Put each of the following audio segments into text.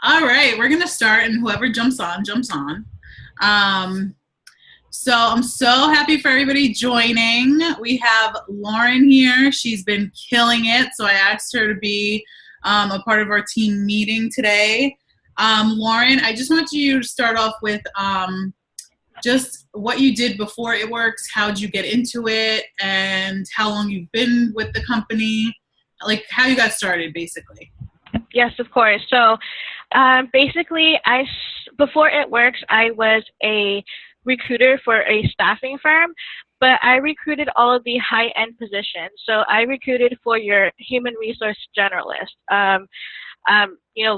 All right, we're gonna start, and whoever jumps on, jumps on. Um, so I'm so happy for everybody joining. We have Lauren here. She's been killing it, so I asked her to be a part of our team meeting today. Lauren, I just want you to start off with just what you did before It Works, how'd you get into it, and how long you've been with the company, like how you got started, basically. Yes, of course. So basically, before It Works, I was a recruiter for a staffing firm, but I recruited all of the high-end positions. So I recruited for your human resource generalist,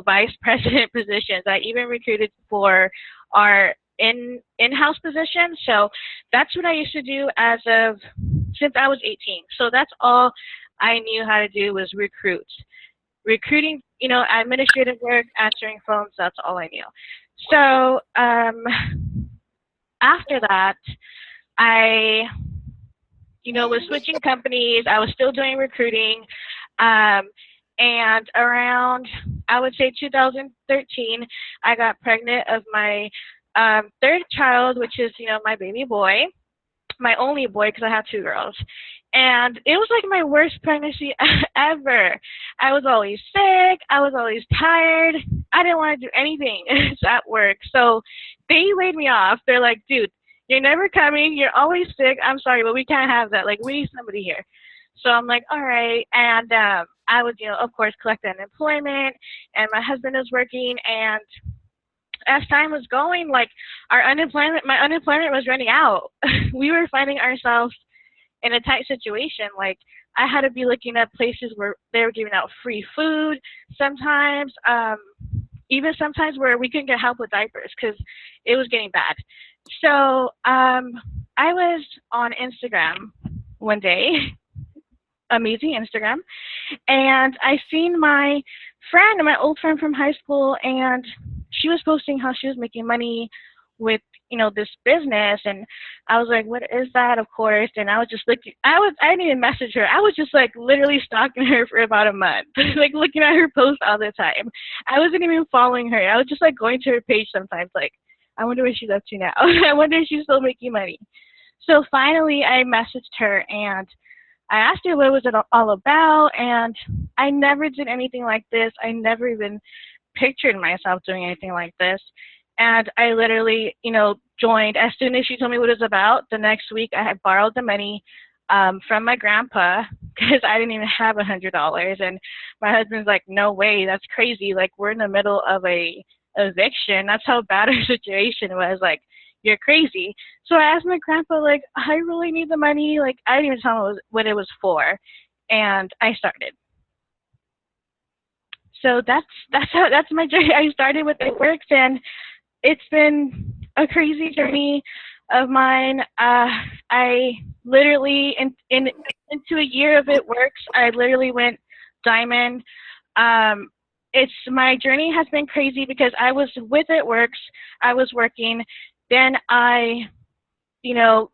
vice president positions. I even recruited for our in-house positions. So that's what I used to do since I was 18. So that's all I knew how to do was recruiting, administrative work, answering phones, that's all I knew. So after that, I, was switching companies. I was still doing recruiting. And around, I would say 2013, I got pregnant of my third child, which is, my baby boy, my only boy because I have two girls. And it was like my worst pregnancy ever. I was always sick. I was always tired. I didn't want to do anything at work. So they laid me off. They're like, dude, you're never coming. You're always sick. I'm sorry, but we can't have that. Like, we need somebody here. So I'm like, all right. And I was, of course, collecting unemployment. And my husband was working. And as time was going, like, my unemployment was running out. We were finding ourselves in a tight situation. Like, I had to be looking at places where they were giving out free food sometimes, even sometimes where we couldn't get help with diapers because it was getting bad. So I was on Instagram one day, amazing Instagram, and I seen my old friend from high school, and she was posting how she was making money with this business, and I was like, what is that? Of course. And I was just looking, I didn't even message her. I was just like literally stalking her for about a month, like looking at her posts all the time. I wasn't even following her. I was just like going to her page sometimes, like, I wonder what she's up to now. I wonder if she's still making money. So finally I messaged her and I asked her what was it all about, and I never did anything like this. I never even pictured myself doing anything like this. And I literally, joined. As soon as she told me what it was about, the next week I had borrowed the money from my grandpa because I didn't even have $100. And my husband's like, no way, that's crazy. Like, we're in the middle of a eviction. That's how bad our situation was. Like, you're crazy. So I asked my grandpa, like, I really need the money. Like, I didn't even tell him what it was for. And I started. So that's my journey. I started with It Works, and it's been a crazy journey of mine. I literally, into a year of It Works, I literally went diamond. My journey has been crazy because I was with It Works, I was working, then I,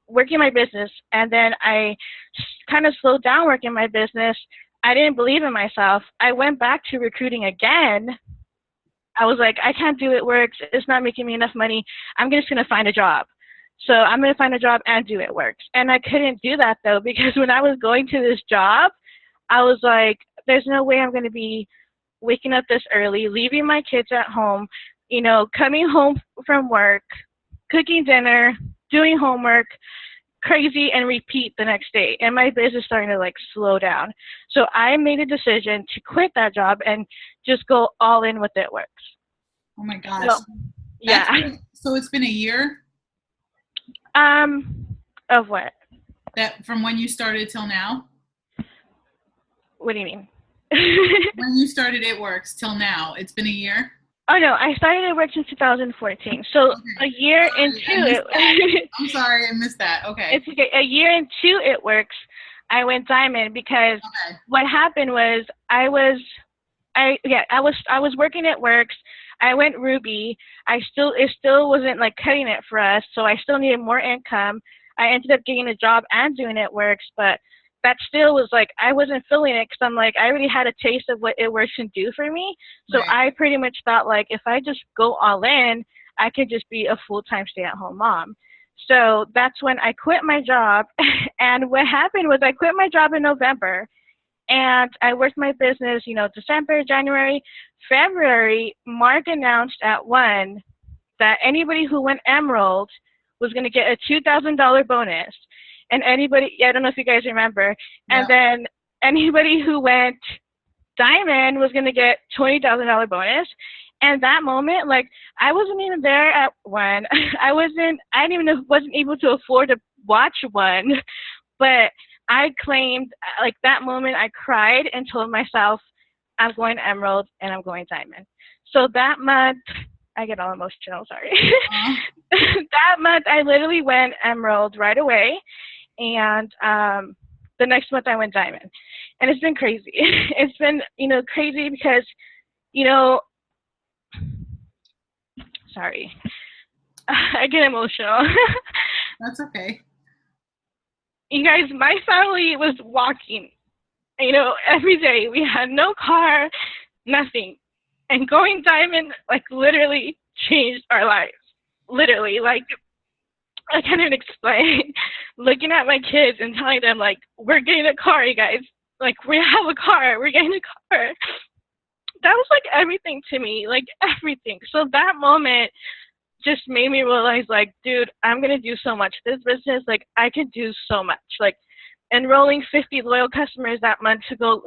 working my business, and then I kind of slowed down working my business. I didn't believe in myself. I went back to recruiting again. I was like, I can't do It Works. It's not making me enough money. I'm just going to find a job. So I'm going to find a job and do It Works. And I couldn't do that, though, because when I was going to this job, I was like, there's no way I'm going to be waking up this early, leaving my kids at home, coming home from work, cooking dinner, doing homework, crazy, and repeat the next day. And my business starting to like slow down. So I made a decision to quit that job and just go all in with It Works. Oh my gosh. So, yeah. So it's been a year? Of what? That from when you started till now? What do you mean? When you started It Works till now, it's been a year? Oh no, I started It Works in 2014. So okay. A year into it. I'm sorry, I missed that. Okay. It's okay. A year into It Works, I went diamond because what happened was I was working It Works. I went Ruby. It still wasn't like cutting it for us, so I still needed more income. I ended up getting a job and doing It Works, but that still was like, I wasn't feeling it because I'm like, I already had a taste of what it works can do for me. So Right. I pretty much thought like, if I just go all in, I could just be a full-time stay-at-home mom. So that's when I quit my job. And what happened was I quit my job in November and I worked my business, December, January, February. Mark announced at 1 that anybody who went Emerald was going to get a $2,000 bonus. And anybody, I don't know if you guys remember, and Yeah. then anybody who went Diamond was going to get $20,000 bonus. And that moment, like, I wasn't even there at 1. I didn't even wasn't able to afford to watch 1. But I claimed, like, that moment I cried and told myself, I'm going Emerald and I'm going Diamond. So that month, I get all emotional, sorry. Uh, That month, I literally went Emerald right away. And the next month, I went Diamond. And it's been crazy. It's been, crazy because, you know, sorry, I get emotional. that's okay. You guys, my family was walking, every day. We had no car, nothing. And going Diamond, like, literally changed our lives. Literally, like, I can't even explain. Looking at my kids and telling them, like, we're getting a car, you guys. Like, we have a car. We're getting a car. That was, like, everything to me. Like, everything. So that moment just made me realize, like, dude, I'm going to do so much. This business, like, I could do so much. Like, enrolling 50 loyal customers that month to go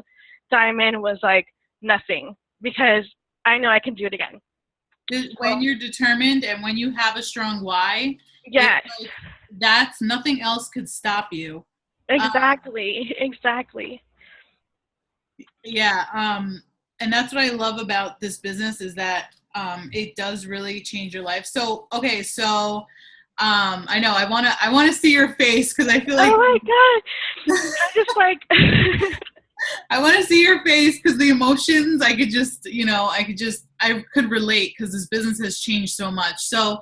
Diamond was, like, nothing because I know I can do it again. When you're determined and when you have a strong why, Yes. it's like that's nothing else could stop you. Exactly. Yeah. And that's what I love about this business is that it does really change your life. So okay, so I know I wanna see your face because I feel like Oh my god! I'm just like, I want to see your face because the emotions I could relate because this business has changed so much. So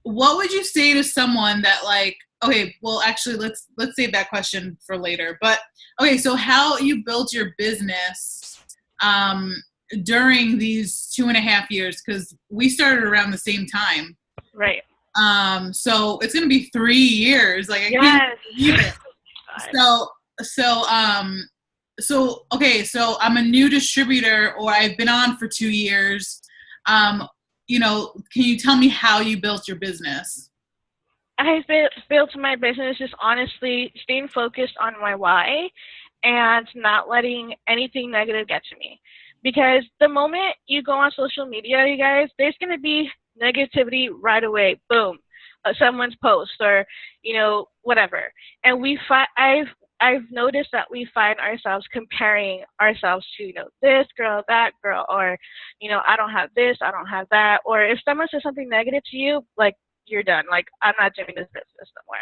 what would you say to someone that like, okay, well actually let's save that question for later. But okay, so how you built your business during these 2.5 years, because we started around the same time. right. So it's gonna be 3 years. Like I can't Yes. believe it. God. So so so okay, so I'm a new distributor or I've been on for 2 years. Um, can you tell me how you built your business? I've built my business just honestly staying focused on my why and not letting anything negative get to me. Because the moment you go on social media, you guys, there's going to be negativity right away. Boom. Someone's post or, whatever. And I've noticed that we find ourselves comparing ourselves to, this girl, that girl, or, I don't have this, I don't have that. Or if someone says something negative to you, like, you're done. Like, I'm not doing this business no more.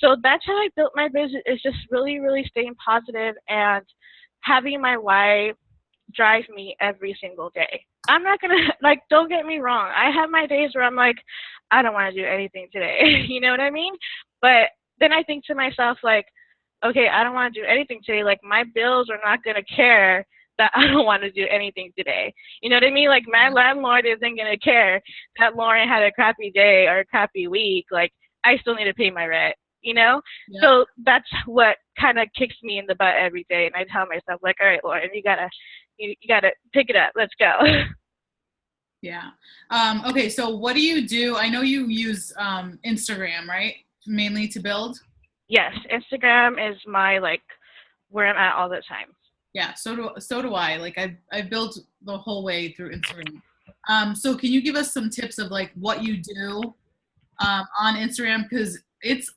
So that's how I built my business, is just really, really staying positive and having my why drive me every single day. I'm not going to, like, don't get me wrong. I have my days where I'm like, I don't want to do anything today. You know what I mean? But then I think to myself, like, okay, I don't want to do anything today. Like, my bills are not going to care that I don't want to do anything today. You know what I mean? Like, my landlord isn't going to care that Lauren had a crappy day or a crappy week. Like, I still need to pay my rent, you know? Yeah. So that's what kind of kicks me in the butt every day. And I tell myself, like, all right, Lauren, you gotta pick it up. Let's go. Yeah. Okay, so what do you do? I know you use Instagram, right? Mainly to build? Yes, Instagram is my, like, where I'm at all the time. Yeah, so do I. Like I built the whole way through Instagram. So can you give us some tips of like what you do on Instagram? Because it's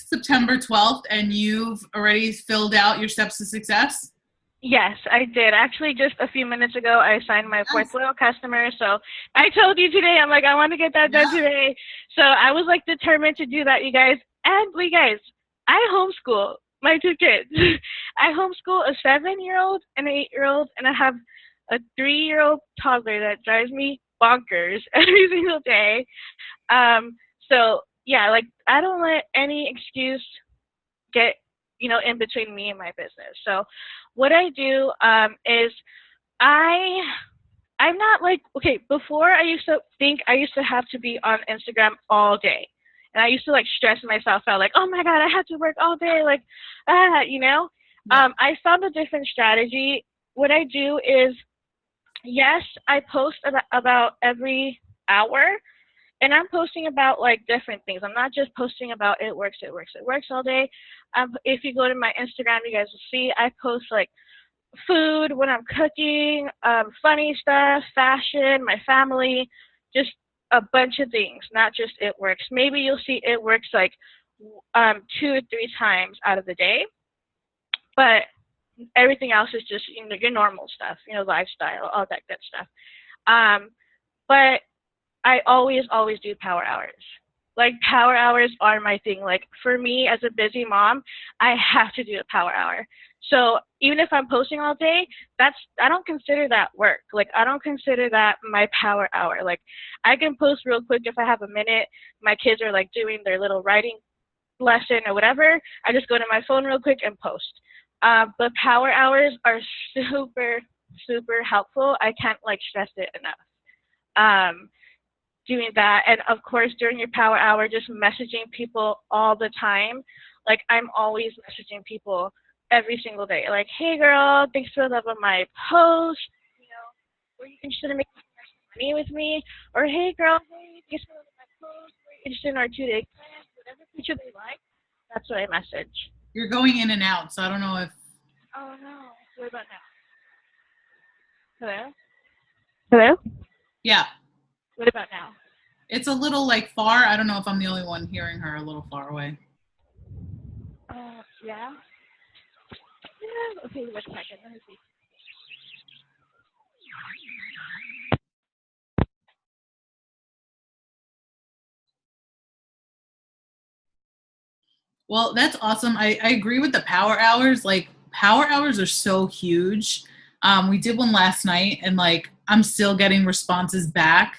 September 12th and you've already filled out your steps to success. Yes, I did. Actually, just a few minutes ago, I signed my fourth Yes. loyal customer. So I told you today, I'm like, I want to get that done Yeah. today. So I was like determined to do that, you guys. And you guys, I homeschool my 2 kids. I homeschool a 7-year-old and an 8-year-old, and I have a 3-year-old toddler that drives me bonkers every single day. So yeah, like, I don't let any excuse get in between me and my business. So what I do is I'm not like, okay, before I used to think I used to have to be on Instagram all day. And I used to like stress myself out like, oh my God, I have to work all day. Like, Yeah. I found a different strategy. What I do is, yes, I post about every hour, and I'm posting about like different things. I'm not just posting about it works, it works, it works all day. If you go to my Instagram, you guys will see I post like food, when I'm cooking, funny stuff, fashion, my family, just a bunch of things, not just it works. Maybe you'll see it works like 2 or 3 times out of the day, but everything else is just your normal stuff, lifestyle, all that good stuff. But I always do power hours. Like power hours are my thing. Like for me as a busy mom, I have to do a power hour. So even if I'm posting all day, I don't consider that work. Like I don't consider that my power hour. Like I can post real quick if I have a minute. My kids are like doing their little writing lesson or whatever. I just go to my phone real quick and post. But power hours are super, super helpful. I can't like stress it enough. Doing that, and of course during your power hour, just messaging people all the time. Like I'm always messaging people every single day. Like, hey girl, thanks for loving my post. Were you interested in making money with me? Or hey girl, hey, thanks for loving my post. Were you interested in our 2-day class? Whatever feature they like, that's what I message. You're going in and out, so I don't know if. Oh no. What about now? Hello? Hello? Yeah. What about now? It's a little like far. I don't know if I'm the only one hearing her a little far away. Yeah. Okay, wait a second. Let me see. Well, that's awesome. I agree with the power hours. Like power hours are so huge. We did one last night, and like I'm still getting responses back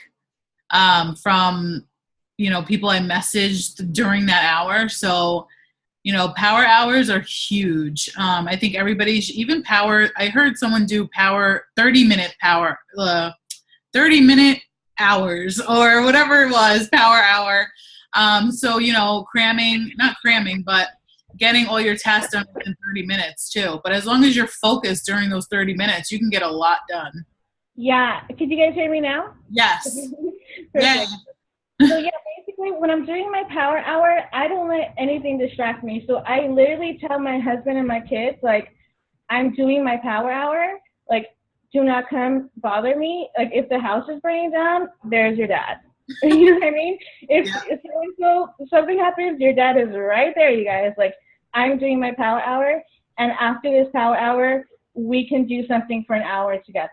from people I messaged during that hour. So power hours are huge. I think everybody should, even power. I heard someone do power 30-minute power, 30-minute hours or whatever it was, power hour. So cramming, not cramming, but getting all your tasks done within 30 minutes too. But as long as you're focused during those 30 minutes, you can get a lot done. Yeah. Could you guys hear me now? Yes. Perfect. So yeah, basically when I'm doing my power hour, I don't let anything distract me. So I literally tell my husband and my kids, like, I'm doing my power hour. Like, do not come bother me. Like, if the house is burning down, there's your dad. You know what I mean? If something happens, your dad is right there, you guys. Like, I'm doing my power hour, and after this power hour, we can do something for an hour together.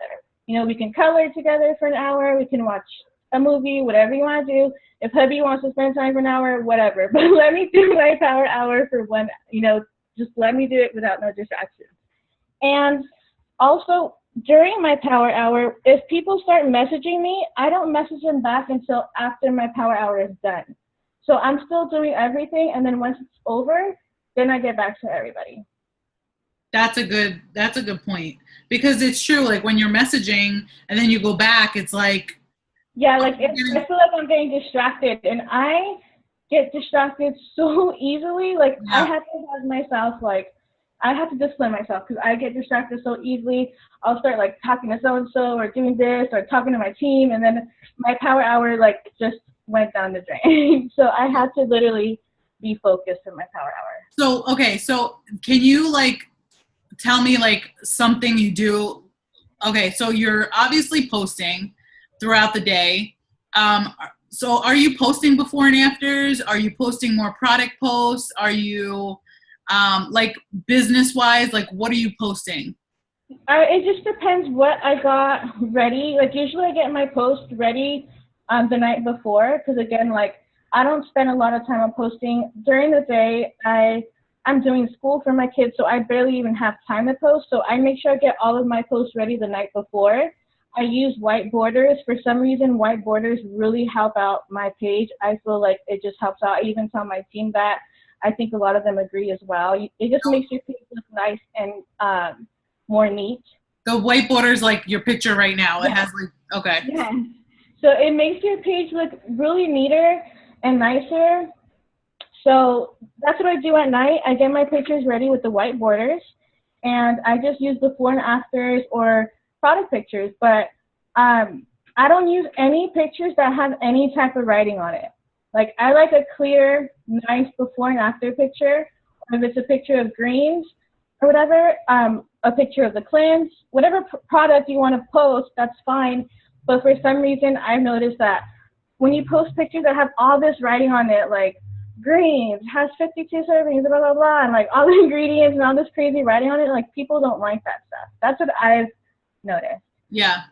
We can color together for an hour. We can watch a movie, whatever you want to do. If hubby wants to spend time for an hour, whatever. But let me do my power hour for one, just let me do it without no distractions. And also, during my power hour, if people start messaging me, I don't message them back until after my power hour is done. So I'm still doing everything, and then once it's over, then I get back to everybody. That's a good point, because it's true. Like when you're messaging and then you go back, it's like, yeah, like I feel like I'm getting distracted, and I get distracted so easily. Like I have to have myself, like I have to discipline myself because I get distracted so easily. I'll start like talking to so and so or doing this or talking to my team, and then my power hour like just went down the drain. So I had to literally be focused in my power hour. So okay, so can you like tell me like something you do? Okay, so you're obviously posting throughout the day. So are you posting before and afters? Are you posting more product posts? Are you like business wise, like what are you posting? It just depends what I got ready. Like usually I get my post ready the night before, because again, like I don't spend a lot of time on posting during the day. I'm doing school for my kids, so I barely even have time to post. So I make sure I get all of my posts ready the night before. I use white borders. For some reason, white borders really help out my page. I feel like it just helps out. I even tell my team that. I think a lot of them agree as well. It just makes your page look nice and more neat. The white border's like your picture right now. It has like, okay. Yeah. So it makes your page look really neater and nicer. So that's what I do at night. I get my pictures ready with the white borders, and I just use before and afters or product pictures. But I don't use any pictures that have any type of writing on it. Like, I like a clear, nice before and after picture. Or if it's a picture of greens or whatever, a picture of the cleanse, whatever product you want to post, that's fine. But for some reason, I've noticed that when you post pictures that have all this writing on it, like greens, has 52 servings, blah, blah, blah, and like all the ingredients and all this crazy writing on it, like people don't like that stuff. That's what I've noticed. Yeah.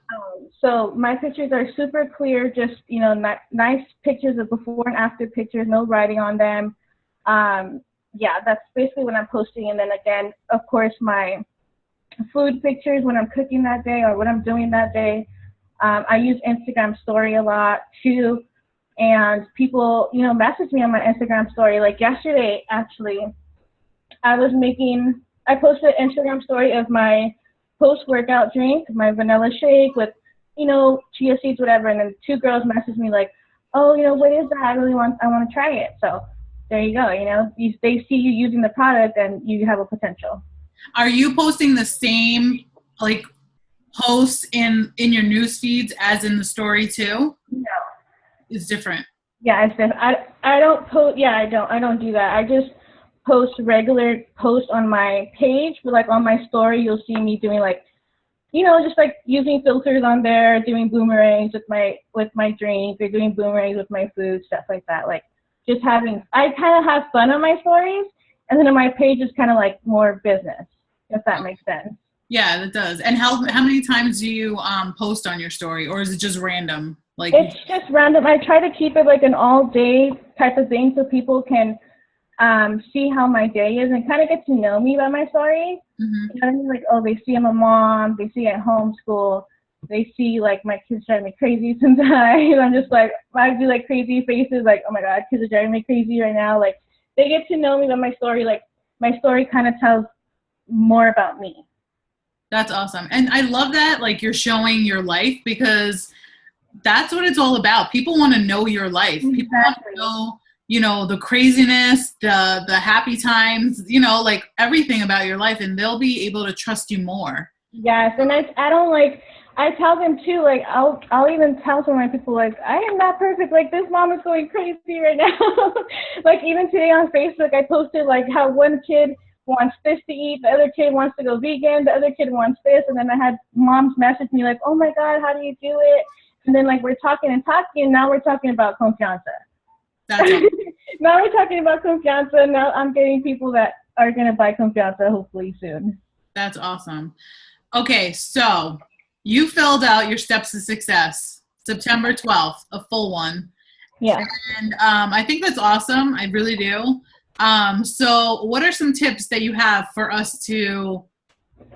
So my pictures are super clear, just, you know, nice pictures of before and after pictures, no writing on them. Yeah, that's basically what I'm posting. And then again, of course, my food pictures when I'm cooking that day or what I'm doing that day. I use Instagram story a lot too. And people, you know, message me on my Instagram story. Like yesterday, actually, I posted an Instagram story of my post-workout drink, my vanilla shake with, you know, chia seeds, whatever. And then 2 girls messaged me like, oh, you know, what is that? I want to try it. So there you go. You know, they see you using the product and you have a potential. Are you posting the same like posts in your news feeds as in the story too? No. It's different. Yeah, it's different. I don't post. Yeah, I don't do that. I just post regular posts on my page, but like on my story, you'll see me doing like, you know, just like using filters on there, doing boomerangs with my drink, or doing boomerangs with my food, stuff like that. Like just I kind of have fun on my stories, and then on my page is kind of like more business, if that makes sense. Yeah, that does. And how many times do you post on your story, or is it just random? Like it's just random. I try to keep it like an all day type of thing so people can see how my day is and kind of get to know me by my story. Mm-hmm. You know what I mean? Like, oh, they see I'm a mom, they see at homeschool, they see like my kids drive me crazy sometimes. I'm just like, I do like crazy faces, like, oh my God, kids are driving me crazy right now. Like, they get to know me by my story. Like, my story kind of tells more about me. That's awesome. And I love that, like, you're showing your life, because that's what it's all about. People want to know your life. Exactly. People want to know, you know, the craziness, the happy times, you know, like everything about your life, and they'll be able to trust you more. Yes, and I don't like, I tell them too, like, I'll even tell some of my people, like, I am not perfect, like, this mom is going crazy right now. Like, even today on Facebook, I posted, like, how one kid wants this to eat, the other kid wants to go vegan, the other kid wants this, and then I had moms message me, like, oh my God, how do you do it? And then, like, we're talking, and now we're talking about confianza. That's awesome. Now we're talking about confianza. Now I'm getting people that are going to buy confianza hopefully soon. That's awesome. Okay, so you filled out your steps to success September 12th, a full one. Yeah. And I think that's awesome. I really do. So what are some tips that you have for us to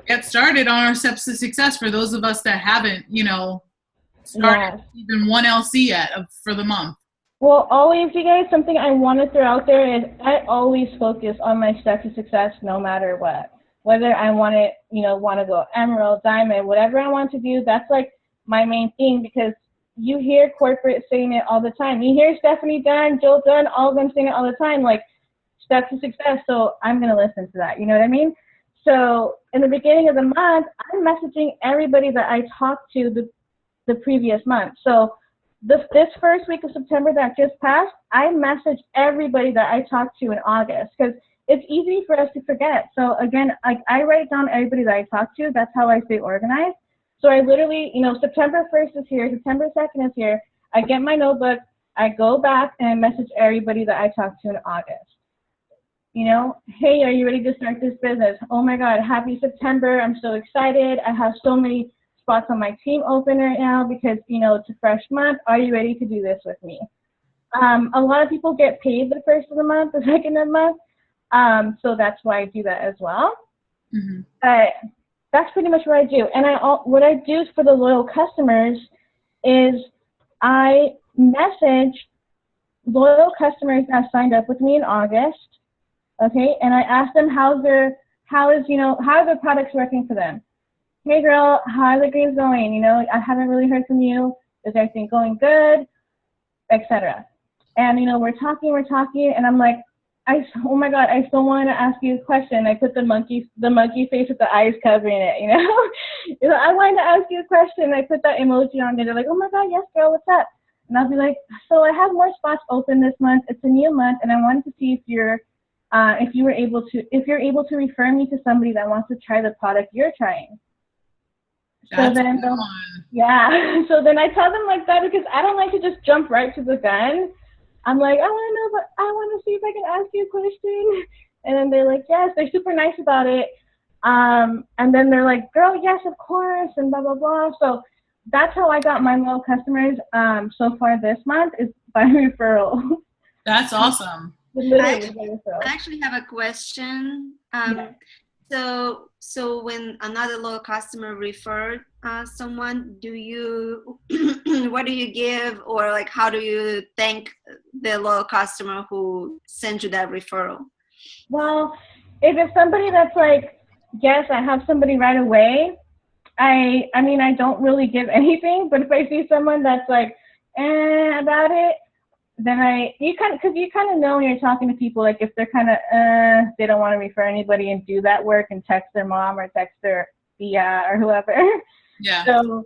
get started on our steps to success for those of us that haven't, you know, started even one LC yet for the month? Well, always, you guys, something I want to throw out there is I always focus on my steps to success no matter what. Whether I want to go emerald, diamond, whatever I want to do, that's like my main thing, because you hear corporate saying it all the time. You hear Stephanie Dunn, Joel Dunn, all of them saying it all the time, like steps to success. So I'm going to listen to that. You know what I mean? So in the beginning of the month, I'm messaging everybody that I talked to the previous month. So this first week of September that just passed, I messaged everybody that I talked to in August, because it's easy for us to forget. So again, like, I write down everybody that I talk to. That's how I stay organized. So I literally, you know, September 1st is here, September 2nd is here. I get my notebook, I go back and I message everybody that I talked to in August. You know, hey, are you ready to start this business? Oh my God, happy September. I'm so excited. I have so many spots on my team open right now because, you know, it's a fresh month. Are you ready to do this with me? A lot of people get paid the first of the month, the second of the month. So that's why I do that as well. Mm-hmm. But that's pretty much what I do. And what I do for the loyal customers is I message loyal customers that signed up with me in August. Okay, and I ask them how is how are the products working for them. Hey girl, how are the greens going? You know, I haven't really heard from you. Is everything going good? Etc. And you know, we're talking, and I'm like, oh my God, I still wanted to ask you a question. I put the monkey face with the eyes covering it, you know. You know, I wanted to ask you a question. I put that emoji on there. They're like, oh my God, yes, girl, what's up? And I'll be like, so I have more spots open this month. It's a new month, and I wanted to see if you're able to refer me to somebody that wants to try the product you're trying. That's so then, yeah. So then I tell them like that because I don't like to just jump right to the gun. I'm like, I want to know, but I want to see if I can ask you a question. And then they're like, yes, they're super nice about it. And then they're like, girl, yes, of course, and blah, blah, blah. So that's how I got my loyal customers so far this month is by referral. That's awesome. Literally I actually have a question. Yeah. So when another loyal customer referred someone, do you what do you give, or like how do you thank the loyal customer who sent you that referral? Well, if it's somebody that's like, yes, I have somebody right away, I mean, I don't really give anything, but if I see someone that's like, about it, then you kind of know when you're talking to people, like if they're kind of, they don't want to refer anybody and do that work and text their mom or text their tia or whoever. Yeah. So,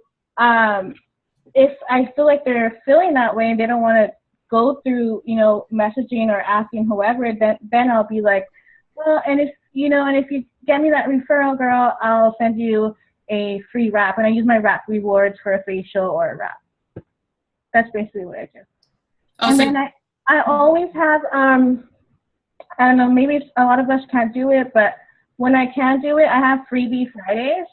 if I feel like they're feeling that way and they don't want to go through, you know, messaging or asking whoever, then I'll be like, well, and if you get me that referral, girl, I'll send you a free wrap, and I use my wrap rewards for a facial or a wrap. That's basically what I do. Oh, and so then I always have, I don't know, maybe a lot of us can't do it, but when I can do it, I have freebie Fridays.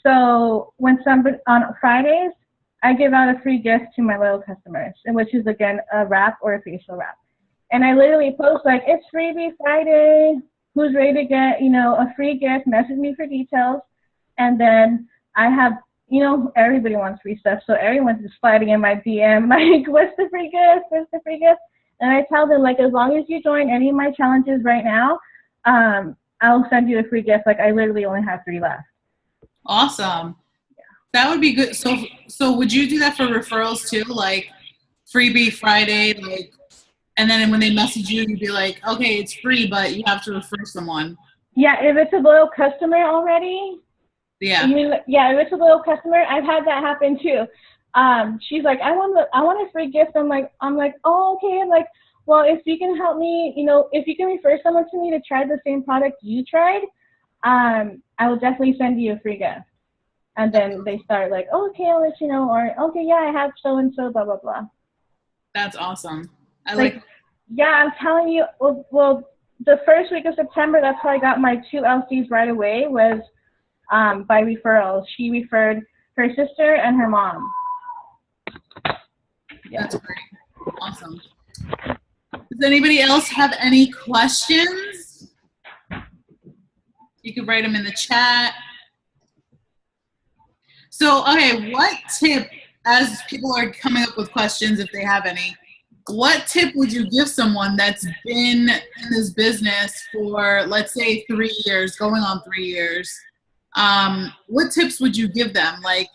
So when somebody, on Fridays, I give out a free gift to my loyal customers, which is, again, a wrap or a facial wrap. And I literally post, like, it's freebie Friday. Who's ready to get, you know, a free gift? Message me for details. And then I have, you know, everybody wants free stuff, so everyone's just sliding in my DM, like, what's the free gift? What's the free gift? And I tell them, like, as long as you join any of my challenges right now, I'll send you a free gift. Like, I literally only have 3 left. Awesome. Yeah. That would be good. So would you do that for referrals too? Like freebie Friday, like, and then when they message you, you'd be like, okay, it's free, but you have to refer someone. Yeah, if it's a loyal customer already. Yeah. Yeah, if it's a loyal customer, I've had that happen too. She's like, I want a free gift. I'm like, oh, okay. I'm like, well, if you can help me, you know, if you can refer someone to me to try the same product you tried, I will definitely send you a free gift. And then they start like, oh, okay, I'll let you know, or okay, yeah, I have so and so, blah blah blah. That's awesome. I like. Yeah, I'm telling you. Well, the first week of September, that's how I got my 2 LCs right away. Was by referrals. She referred her sister and her mom. Yeah. That's great. Awesome. Does anybody else have any questions? You could write them in the chat. So, okay, what tip, as people are coming up with questions, if they have any, what tip would you give someone that's been in this business for, let's say, 3 years, going on 3 years? What tips would you give them? Like,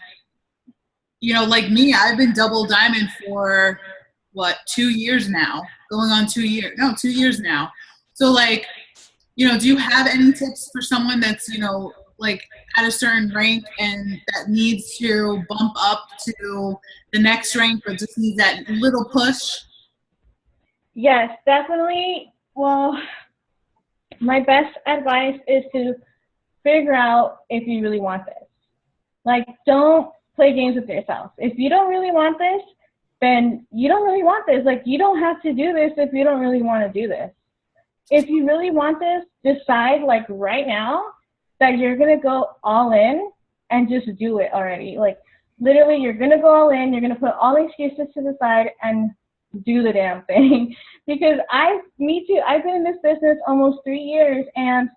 you know, like me, I've been double diamond for, 2 years now? Going on 2 years. No, 2 years now. So, like, you know, do you have any tips for someone that's, you know, like at a certain rank and that needs to bump up to the next rank, but just needs that little push? Yes, definitely. Well, my best advice is to figure out if you really want this. Like, don't play games with yourself. If you don't really want this, then you don't really want this. Like, you don't have to do this if you don't really want to do this. If you really want this, decide, like, right now that you're going to go all in and just do it already. Like, literally, you're going to go all in. You're going to put all the excuses to the side and do the damn thing. Because me too, I've been in this business almost 3 years, and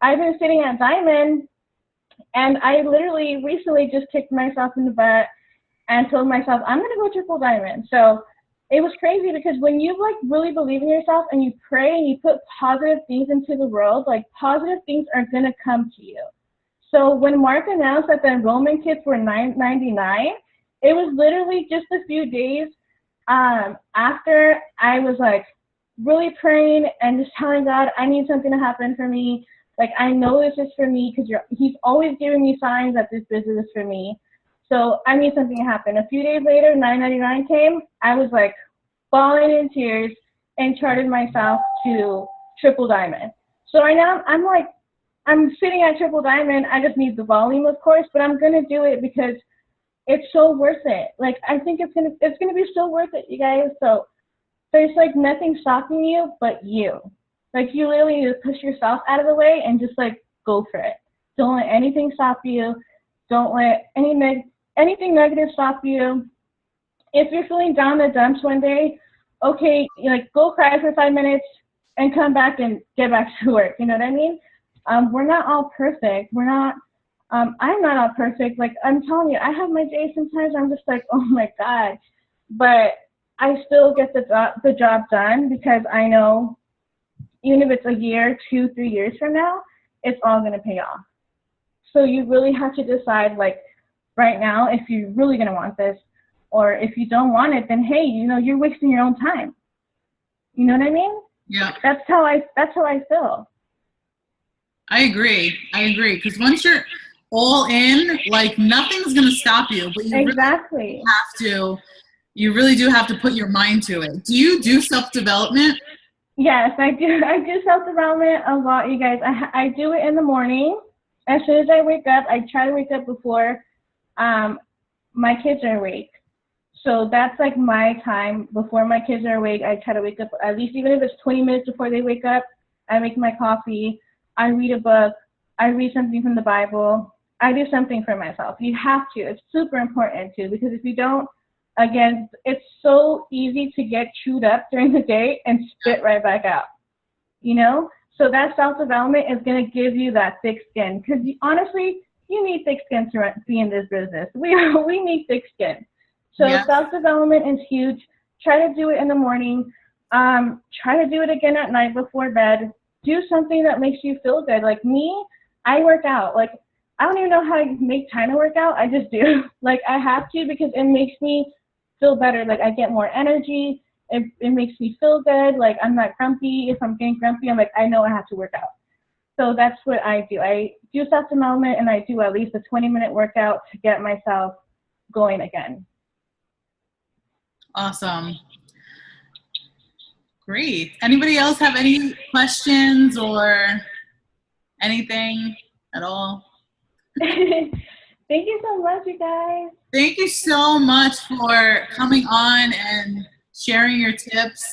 I've been sitting at Diamond, and I literally recently just kicked myself in the butt and told myself, I'm going to go triple diamond. So it was crazy because when you like really believe in yourself and you pray and you put positive things into the world, like positive things are gonna come to you. So when Mark announced that the enrollment kits were $9.99, it was literally just a few days after I was like really praying and just telling God, I need something to happen for me. Like, I know this is for me because he's always giving me signs that this business is for me. So I need something to happen. A few days later, $9.99 came. I was like falling in tears and charted myself to Triple Diamond. So right now I'm sitting at Triple Diamond. I just need the volume, of course, but I'm gonna do it because it's so worth it. Like, I think it's gonna be so worth it, you guys. So there's like nothing stopping you but you. Like, you literally need to push yourself out of the way and just like go for it. Don't let anything stop you. Don't let anything negative stop you. If you're feeling down in the dumps one day, okay, like go cry for 5 minutes and come back and get back to work. You know what I mean? We're not all perfect. I'm not all perfect. Like, I'm telling you, I have my days sometimes I'm just like, oh my God. But I still get the job done because I know even if it's a year, 2, 3 years from now, it's all going to pay off. So you really have to decide, like, right now, if you're really going to want this, or if you don't want it, then hey, you know, you're wasting your own time. You know what I mean? Yeah. That's how I feel. I agree. Because once you're all in, like, nothing's going to stop you, but you really do have to put your mind to it. Do you do self-development? Yes, I do. I do self-development a lot, you guys. I do it in the morning. As soon as I wake up, I try to wake up before my kids are awake. So that's like my time before my kids are awake. I try to wake up at least, even if it's 20 minutes before they wake up. I make my coffee. I read a book. I read something from the Bible. I do something for myself. You have to. It's super important too, because if you don't, again, it's so easy to get chewed up during the day and spit right back out, you know? So that self-development is going to give you that thick skin, because honestly, you need thick skin to be in this business. We need thick skin. So yeah. Self-development is huge. Try to do it in the morning. Try to do it again at night before bed. Do something that makes you feel good. Like me, I work out. Like, I don't even know how to make time to work out. I just do. Like, I have to, because it makes me feel better. Like, I get more energy. It makes me feel good. Like, I'm not grumpy. If I'm getting grumpy, I'm like, I know I have to work out. So that's what I do. I do self-development, and I do at least a 20-minute workout to get myself going again. Awesome. Great. Anybody else have any questions or anything at all? Thank you so much, you guys. Thank you so much for coming on and sharing your tips.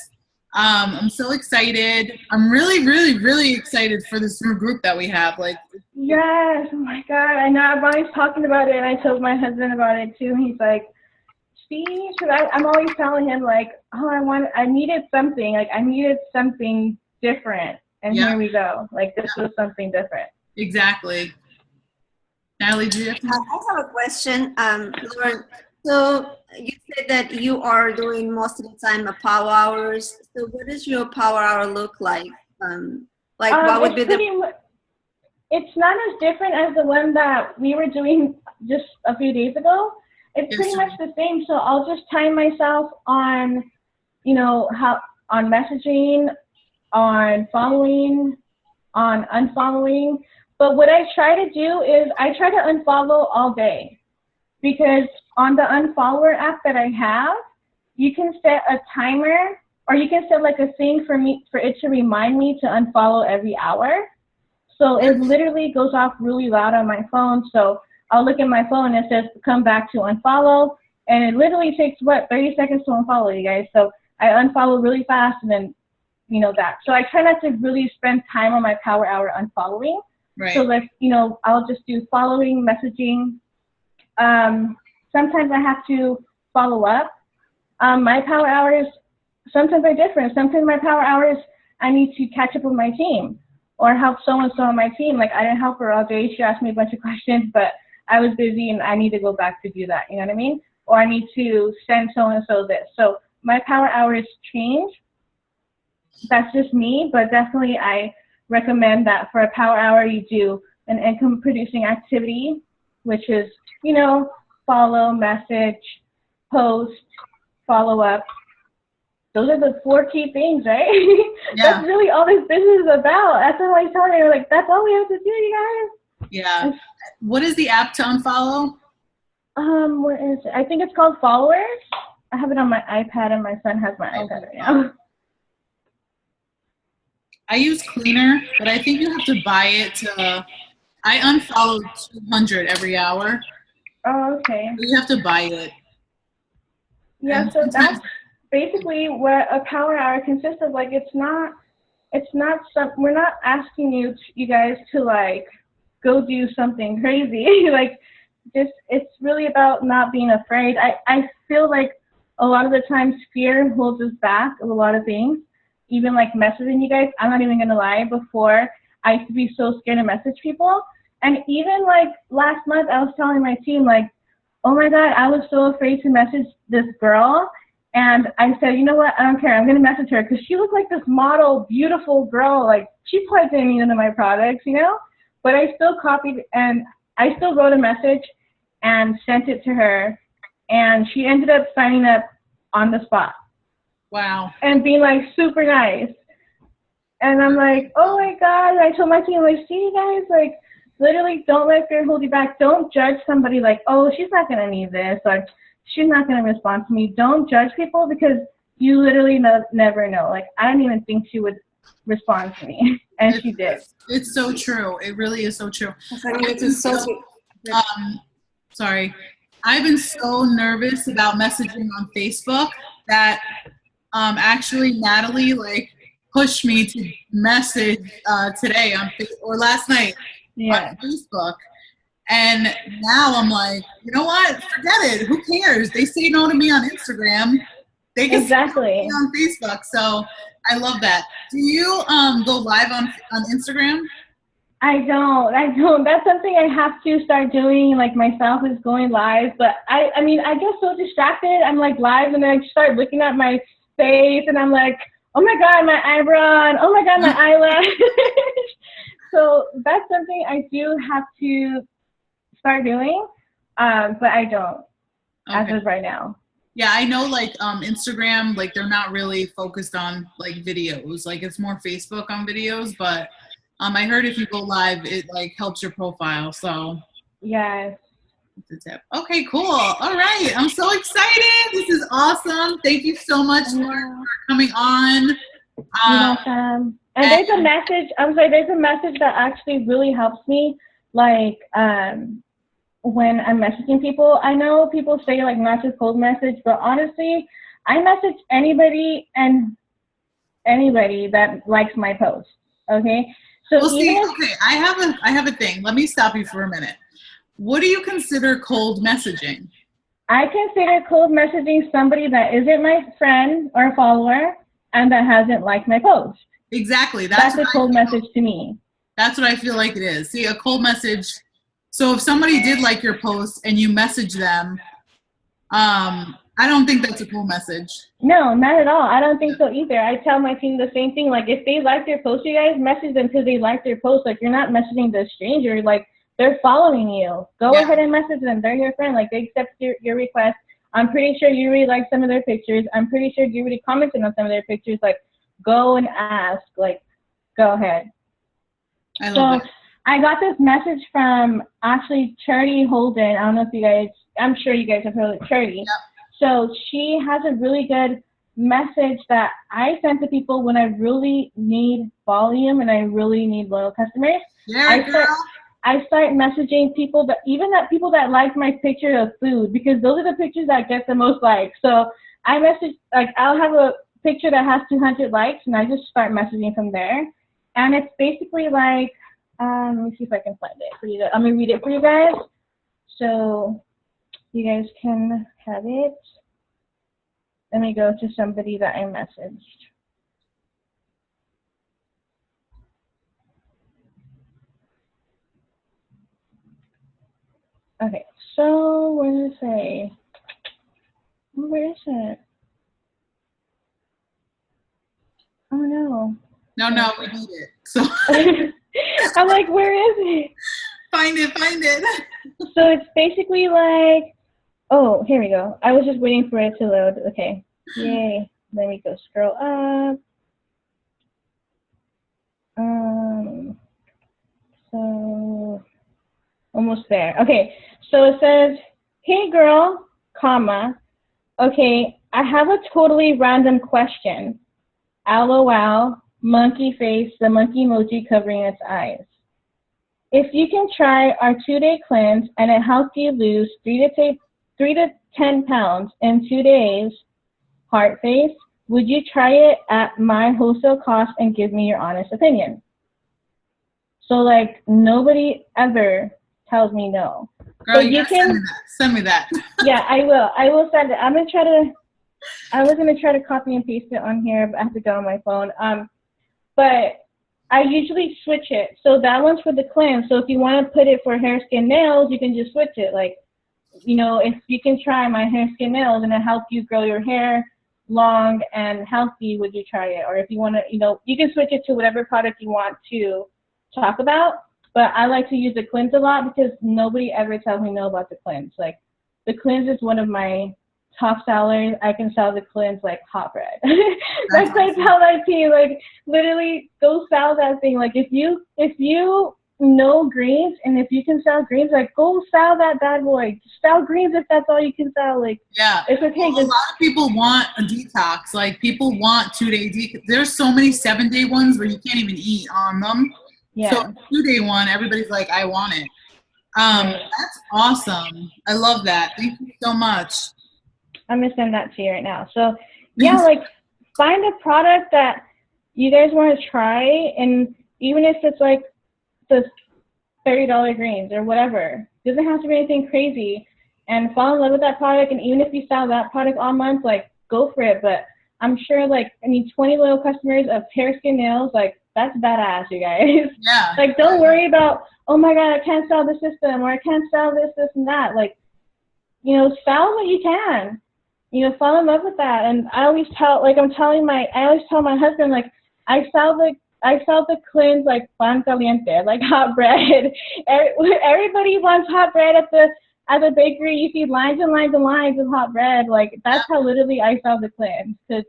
I'm so excited. I'm really, really, really excited for this new group that we have. Like, yes, oh my God. I know. I'm always talking about it, and I told my husband about it too. He's like, see, because I'm always telling him, like, oh, I needed something. Like, I needed something different. And Here we go. Like, this was something different. Exactly. Natalie, do you have I have a question, Lauren. So you said that you are doing most of the time power hours. So what does your power hour look like? What would be It's not as different as the one that we were doing just a few days ago. It's pretty much the same. So I'll just time myself on, on messaging, on following, on unfollowing. But what I try to do is I try to unfollow all day, because on the unfollower app that I have, you can set a timer, or you can set like a thing for it to remind me to unfollow every hour. So it literally goes off really loud on my phone. So I'll look at my phone and it says come back to unfollow, and it literally takes 30 seconds to unfollow, you guys. So I unfollow really fast, and then that. So I try not to really spend time on my power hour unfollowing. Right. So like, I'll just do following, messaging. Sometimes I have to follow up. My power hours sometimes are different. Sometimes my power hours, I need to catch up with my team or help so-and-so on my team. Like, I didn't help her all day. She asked me a bunch of questions, but I was busy and I need to go back to do that. You know what I mean? Or I need to send so-and-so this. So my power hours change. That's just me, but definitely I recommend that for a power hour you do an income producing activity, which is, follow, message, post, follow up. Those are the 4 key things, right? Yeah. That's really all this business is about. That's what I was telling you. Like, that's all we have to do, you guys. Yeah. What is the app to unfollow? What is it? I think it's called Followers. I have it on my iPad, and my son has my iPad right now. I use Cleaner, but I think you have to buy it to. I unfollow 200 every hour. Oh, okay. You have to buy it. Yeah, so that's basically what a power hour consists of. Like, we're not asking you guys to like go do something crazy. Like, it's really about not being afraid. I feel like a lot of the times fear holds us back of a lot of things. Even like messaging you guys, I'm not even gonna lie, before I used to be so scared to message people. And even like last month I was telling my team, like, oh my God, I was so afraid to message this girl. And I said, you know what, I don't care, I'm gonna message her, because she looked like this model, beautiful girl. Like, she probably didn't need none of my products, but I still copied, and I still wrote a message and sent it to her, and she ended up signing up on the spot. Wow. And being like super nice. And I'm like, oh my God. I told my team, like, see, you guys, like, literally don't let fear hold you back. Don't judge somebody like, oh, she's not going to need this, or she's not going to respond to me. Don't judge people, because you literally never know. Like, I didn't even think she would respond to me, and she did. It's so true. It really is so true. Sorry. I've been so nervous about messaging on Facebook that actually Natalie like pushed me to message today or last night on Facebook. And now I'm like, you know what? Forget it. Who cares? They say no to me on Instagram. They can say no to me on Facebook. So I love that. Do you go live on Instagram? I don't. That's something I have to start doing, like, myself, is going live. But I get so distracted. I'm like live, and then I start looking at my face, and I'm like, oh my God, my eyebrow, and oh my God, my eyelash. So that's something I do have to start doing, but I don't as of right now. Yeah, I know, like, Instagram, like, they're not really focused on like videos. Like, it's more Facebook on videos, but I heard if you go live, it like helps your profile. So yes. It's a tip. Okay, cool. All right. I'm so excited. This is awesome. Thank you so much for coming on. You're welcome. And there's a message that actually really helps me, like, when I'm messaging people. I know people say, like, not to cold message, but honestly, I message anybody that likes my post. Okay? So I have a thing. Let me stop you for a minute. What do you consider cold messaging? I consider cold messaging somebody that isn't my friend or follower and that hasn't liked my post. Exactly. That's a cold message to me. That's what I feel like it is. See, a cold message. So if somebody did like your post and you message them, I don't think that's a cool message. No, not at all. I don't think so either. I tell my team the same thing. Like, if they like your post, you guys message them because they like their post. Like, you're not messaging the stranger. Like, they're following you. Go ahead and message them. They're your friend. Like, they accept your request. I'm pretty sure you really like some of their pictures. I'm pretty sure you really commented on some of their pictures. Like, go and ask. Like, go ahead. I love it. I got this message from actually Charity Holden. I don't know if you guys, I'm sure you guys have heard of Charity. Yep. So she has a really good message that I send to people when I really need volume and I really need loyal customers. I start messaging people people that like my picture of food, because those are the pictures that get the most likes. So I message, like, I'll have a picture that has 200 likes, and I just start messaging from there. And it's basically like, let me see if I can find it for you guys. I'm gonna read it for you guys, so you guys can have it. Let me go to somebody that I messaged. Okay, so what does it say? Where is it? No, we need it. So I'm like, where is it? find it. So it's basically like, oh, here we go. I was just waiting for it to load. Okay. Yay. Let me go scroll up. So almost there. Okay. So it says, hey girl, comma. Okay, I have a totally random question. LOL, monkey face, the monkey emoji covering its eyes. If you can try our 2-day cleanse and it helps you lose 3 to 10 pounds in 2 days, heart face, would you try it at my wholesale cost and give me your honest opinion? So like nobody ever tells me no. Girl, But you can send me that. Yeah, I will. I will send it. I was gonna try to copy and paste it on here, but I have to go on my phone. But I usually switch it. So that one's for the cleanse. So if you want to put it for hair, skin, nails, you can just switch it. Like, you know, if you can try my hair, skin, nails, and it help you grow your hair long and healthy, would you try it? Or if you want to, you know, you can switch it to whatever product you want to talk about. But I like to use the cleanse a lot because nobody ever tells me no about the cleanse. Like, the cleanse is one of my top sellers. I can sell the cleanse like hot bread. That's what I tell my team. Like, literally, go sell that thing. Like, if you know greens and if you can sell greens, like, go sell that bad boy. Sell greens if that's all you can sell. Like, yeah, it's okay. Well, a lot of people want a detox. Like, people want 2-day detox. There's so many 7-day ones where you can't even eat on them. Yeah. So 2-day one, everybody's like, I want it. That's awesome. I love that. Thank you so much. I'm gonna send that to you right now. So yeah, like, find a product that you guys want to try, and even if it's like the $30 greens or whatever, it doesn't have to be anything crazy, and fall in love with that product. And even if you sell that product all month, like, go for it. But I'm sure, like, I need 20 loyal customers of hair, skin, nails. Like, that's badass, you guys. Yeah. Like, don't worry about, oh my God, I can't sell the system, or I can't sell this, and that. Like, you know, sell what you can. You know, fall in love with that. And I always tell, like, I always tell my husband, like, I sell the cleanse like pan caliente, like hot bread. Everybody wants hot bread at the bakery. You see lines and lines and lines of hot bread. Like, that's how literally I sell the cleanse, because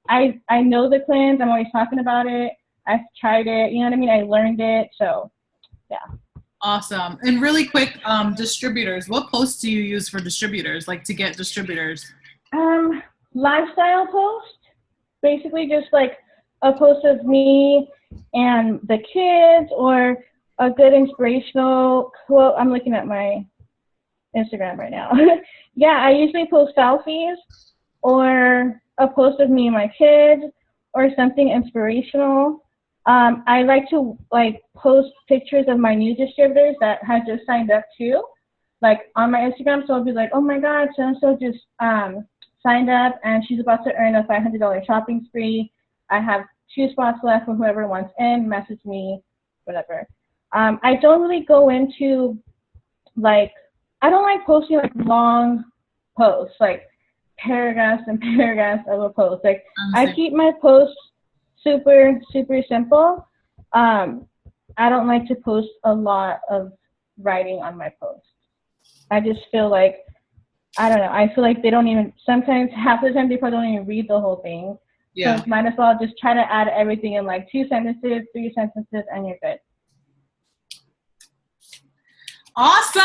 I know the cleanse. I'm always talking about it. I've tried it. You know what I mean? I learned it. So, yeah. Awesome. And really quick, distributors. What posts do you use for distributors, like to get distributors? Lifestyle post. Basically just like a post of me and the kids, or a good inspirational quote. I'm looking at my Instagram right now. Yeah, I usually post selfies, or a post of me and my kids, or something inspirational. I like to post pictures of my new distributors that have just signed up too, like on my Instagram. So I'll be like, oh my God, so just signed up and she's about to earn a $500 shopping spree. I have 2 spots left for whoever wants in. Message me, whatever. I don't really go into I don't like posting long posts, like paragraphs and paragraphs of a post. Like, I keep my posts super, super simple. I don't like to post a lot of writing on my posts. I just feel like, I don't know, I feel like they don't even, sometimes half the time they probably don't even read the whole thing. Yeah. So might as well just try to add everything in like 2 sentences, 3 sentences, and you're good. Awesome!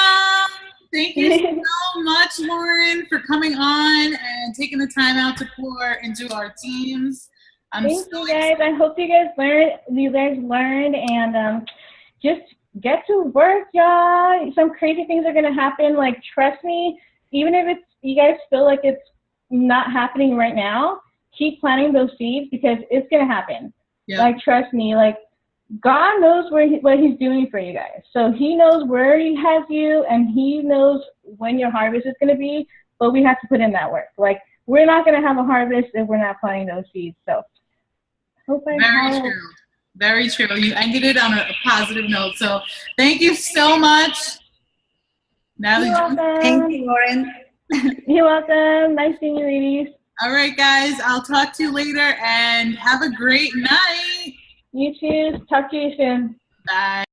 Thank you so much, Lauren, for coming on and taking the time out to pour into our teams. Thank you guys. I hope you guys learned, and just get to work, y'all. Some crazy things are gonna happen. Like, trust me, even if you guys feel like it's not happening right now, keep planting those seeds, because it's gonna happen. Yep. Like, trust me. Like, God knows what He's doing for you guys. So He knows where He has you, and He knows when your harvest is gonna be. But we have to put in that work. Like, we're not gonna have a harvest if we're not planting those seeds. So. Very true. Very true. You ended it on a positive note. So thank you so much, Natalie. Thank you, Lauren. You're welcome. Nice seeing you, ladies. All right, guys. I'll talk to you later, and have a great night. You too. Talk to you soon. Bye.